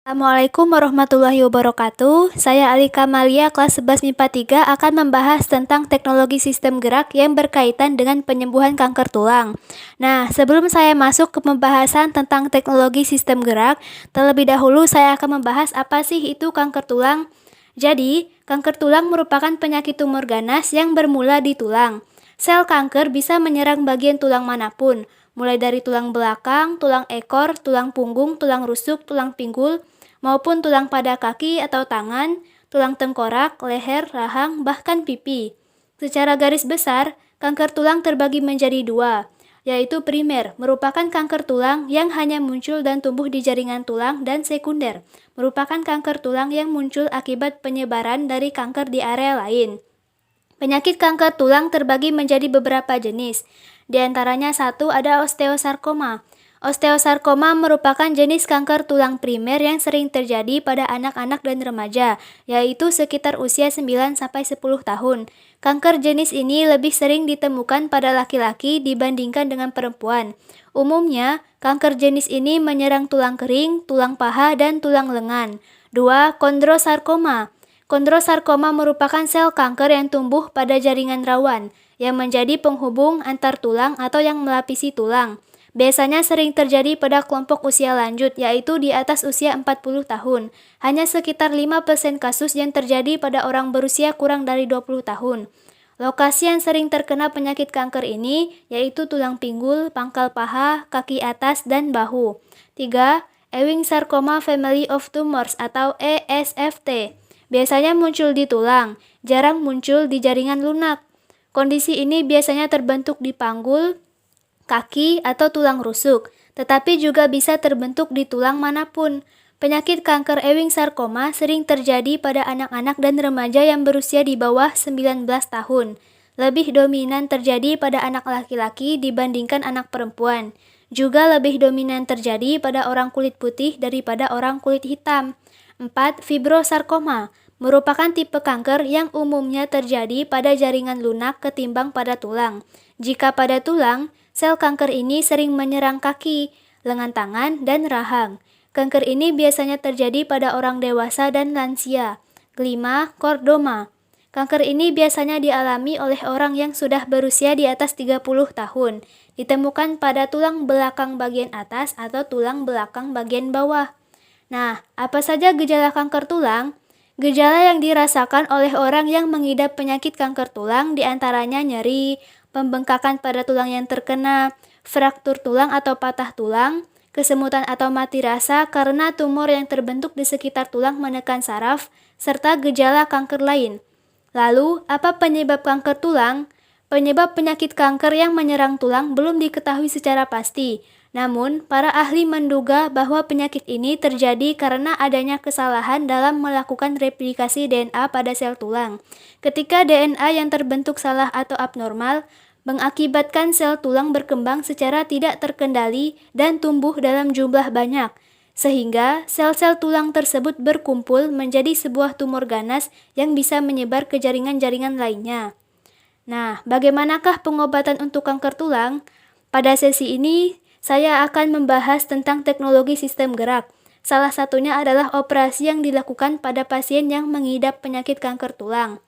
Assalamualaikum warahmatullahi wabarakatuh. Saya Alika Malia, kelas 11 MIPA 3 akan membahas tentang teknologi sistem gerak yang berkaitan dengan penyembuhan kanker tulang. Nah, sebelum saya masuk ke pembahasan tentang teknologi sistem gerak, terlebih dahulu saya akan membahas apa sih itu kanker tulang. Jadi, kanker tulang merupakan penyakit tumor ganas yang bermula di tulang. Sel kanker bisa menyerang bagian tulang manapun, mulai dari tulang belakang, tulang ekor, tulang punggung, tulang rusuk, tulang pinggul, maupun tulang pada kaki atau tangan, tulang tengkorak, leher, rahang, bahkan pipi. Secara garis besar, kanker tulang terbagi menjadi dua, yaitu primer, merupakan kanker tulang yang hanya muncul dan tumbuh di jaringan tulang, dan sekunder, merupakan kanker tulang yang muncul akibat penyebaran dari kanker di area lain. Penyakit kanker tulang terbagi menjadi beberapa jenis. Di antaranya satu ada osteosarkoma. Osteosarkoma merupakan jenis kanker tulang primer yang sering terjadi pada anak-anak dan remaja, yaitu sekitar usia 9-10 tahun. Kanker jenis ini lebih sering ditemukan pada laki-laki dibandingkan dengan perempuan. Umumnya, kanker jenis ini menyerang tulang kering, tulang paha, dan tulang lengan. 2. Kondrosarkoma. Kondrosarkoma merupakan sel kanker yang tumbuh pada jaringan rawan, yang menjadi penghubung antar tulang atau yang melapisi tulang. Biasanya sering terjadi pada kelompok usia lanjut, yaitu di atas usia 40 tahun. Hanya sekitar 5% kasus yang terjadi pada orang berusia kurang dari 20 tahun. Lokasi yang sering terkena penyakit kanker ini yaitu tulang pinggul, pangkal paha, kaki atas, dan bahu. 3. Ewing Sarcoma Family of Tumors atau ESFT. Biasanya muncul di tulang, jarang muncul di jaringan lunak. Kondisi ini biasanya terbentuk di panggul, kaki, atau tulang rusuk, tetapi juga bisa terbentuk di tulang manapun. Penyakit kanker Ewing sarkoma sering terjadi pada anak-anak dan remaja yang berusia di bawah 19 tahun. Lebih dominan terjadi pada anak laki-laki dibandingkan anak perempuan. Juga lebih dominan terjadi pada orang kulit putih daripada orang kulit hitam. 4. Fibrosarkoma merupakan tipe kanker yang umumnya terjadi pada jaringan lunak ketimbang pada tulang. Jika pada tulang, sel kanker ini sering menyerang kaki, lengan tangan, dan rahang. Kanker ini biasanya terjadi pada orang dewasa dan lansia. 5. Kordoma. Kanker ini biasanya dialami oleh orang yang sudah berusia di atas 30 tahun. Ditemukan pada tulang belakang bagian atas atau tulang belakang bagian bawah. Nah, apa saja gejala kanker tulang? Gejala yang dirasakan oleh orang yang mengidap penyakit kanker tulang diantaranya nyeri, pembengkakan pada tulang yang terkena, fraktur tulang atau patah tulang, kesemutan atau mati rasa karena tumor yang terbentuk di sekitar tulang menekan saraf, serta gejala kanker lain. Lalu, apa penyebab kanker tulang? Penyebab penyakit kanker yang menyerang tulang belum diketahui secara pasti. Namun, para ahli menduga bahwa penyakit ini terjadi karena adanya kesalahan dalam melakukan replikasi DNA pada sel tulang. Ketika DNA yang terbentuk salah atau abnormal, mengakibatkan sel tulang berkembang secara tidak terkendali dan tumbuh dalam jumlah banyak, sehingga sel-sel tulang tersebut berkumpul menjadi sebuah tumor ganas yang bisa menyebar ke jaringan-jaringan lainnya. Nah, bagaimanakah pengobatan untuk kanker tulang? Pada sesi ini, saya akan membahas tentang teknologi sistem gerak. Salah satunya adalah operasi yang dilakukan pada pasien yang mengidap penyakit kanker tulang.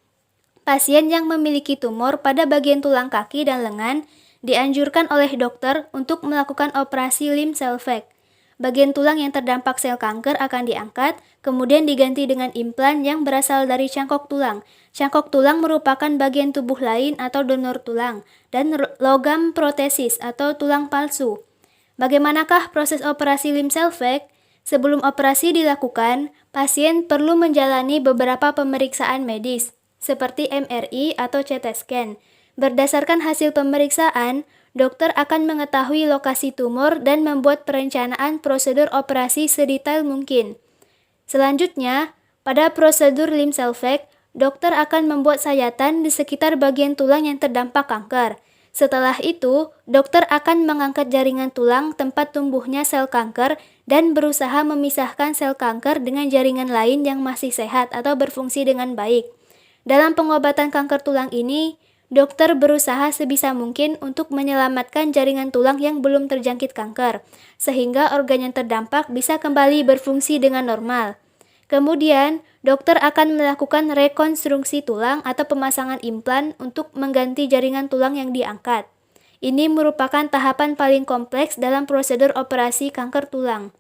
Pasien yang memiliki tumor pada bagian tulang kaki dan lengan dianjurkan oleh dokter untuk melakukan operasi limb salvage. Bagian tulang yang terdampak sel kanker akan diangkat, kemudian diganti dengan implan yang berasal dari cangkok tulang. Cangkok tulang merupakan bagian tubuh lain atau donor tulang, dan logam protesis atau tulang palsu. Bagaimanakah proses operasi limb salvage? Sebelum operasi dilakukan, pasien perlu menjalani beberapa pemeriksaan medis, seperti MRI atau CT scan. Berdasarkan hasil pemeriksaan, dokter akan mengetahui lokasi tumor dan membuat perencanaan prosedur operasi sedetail mungkin. Selanjutnya, pada prosedur limb salvage, dokter akan membuat sayatan di sekitar bagian tulang yang terdampak kanker. Setelah itu, dokter akan mengangkat jaringan tulang tempat tumbuhnya sel kanker dan berusaha memisahkan sel kanker dengan jaringan lain yang masih sehat atau berfungsi dengan baik. Dalam pengobatan kanker tulang ini, Dokter berusaha sebisa mungkin untuk menyelamatkan jaringan tulang yang belum terjangkit kanker, sehingga organ yang terdampak bisa kembali berfungsi dengan normal. Kemudian, dokter akan melakukan rekonstruksi tulang atau pemasangan implan untuk mengganti jaringan tulang yang diangkat. Ini merupakan tahapan paling kompleks dalam prosedur operasi kanker tulang.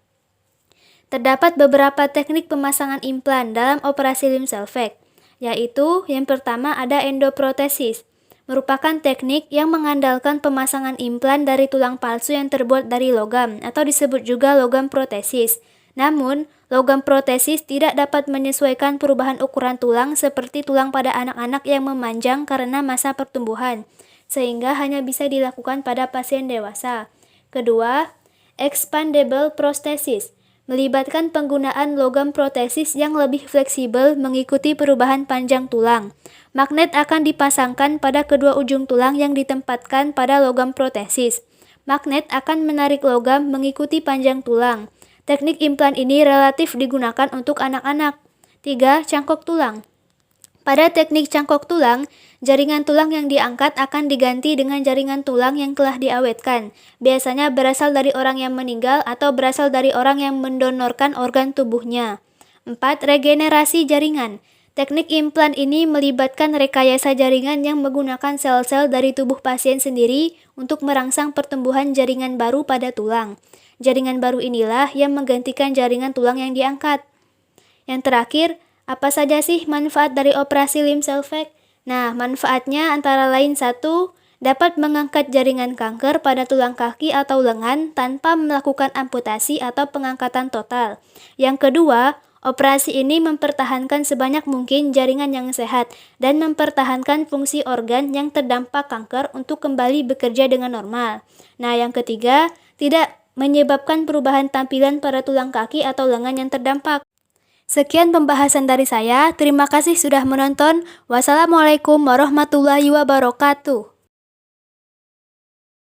Terdapat beberapa teknik pemasangan implan dalam operasi limb salvage, yaitu yang pertama ada endoprotesis, merupakan teknik yang mengandalkan pemasangan implan dari tulang palsu yang terbuat dari logam atau disebut juga logam protesis. Namun, logam protesis tidak dapat menyesuaikan perubahan ukuran tulang seperti tulang pada anak-anak yang memanjang karena masa pertumbuhan, sehingga hanya bisa dilakukan pada pasien dewasa. Kedua, expandable prosthesis, melibatkan penggunaan logam protesis yang lebih fleksibel mengikuti perubahan panjang tulang. Magnet akan dipasangkan pada kedua ujung tulang yang ditempatkan pada logam protesis. Magnet akan menarik logam mengikuti panjang tulang. Teknik implan ini relatif digunakan untuk anak-anak. 3. Cangkok tulang. Pada teknik cangkok tulang, jaringan tulang yang diangkat akan diganti dengan jaringan tulang yang telah diawetkan. Biasanya berasal dari orang yang meninggal atau berasal dari orang yang mendonorkan organ tubuhnya. 4. Regenerasi jaringan. Teknik implan ini melibatkan rekayasa jaringan yang menggunakan sel-sel dari tubuh pasien sendiri untuk merangsang pertumbuhan jaringan baru pada tulang. Jaringan baru inilah yang menggantikan jaringan tulang yang diangkat. Yang terakhir, apa saja sih manfaat dari operasi limb salvage? Nah, manfaatnya antara lain 1, dapat mengangkat jaringan kanker pada tulang kaki atau lengan tanpa melakukan amputasi atau pengangkatan total. Yang kedua, operasi ini mempertahankan sebanyak mungkin jaringan yang sehat dan mempertahankan fungsi organ yang terdampak kanker untuk kembali bekerja dengan normal. Nah, yang ketiga, tidak menyebabkan perubahan tampilan pada tulang kaki atau lengan yang terdampak. Sekian pembahasan dari saya. Terima kasih sudah menonton. Wassalamualaikum warahmatullahi wabarakatuh.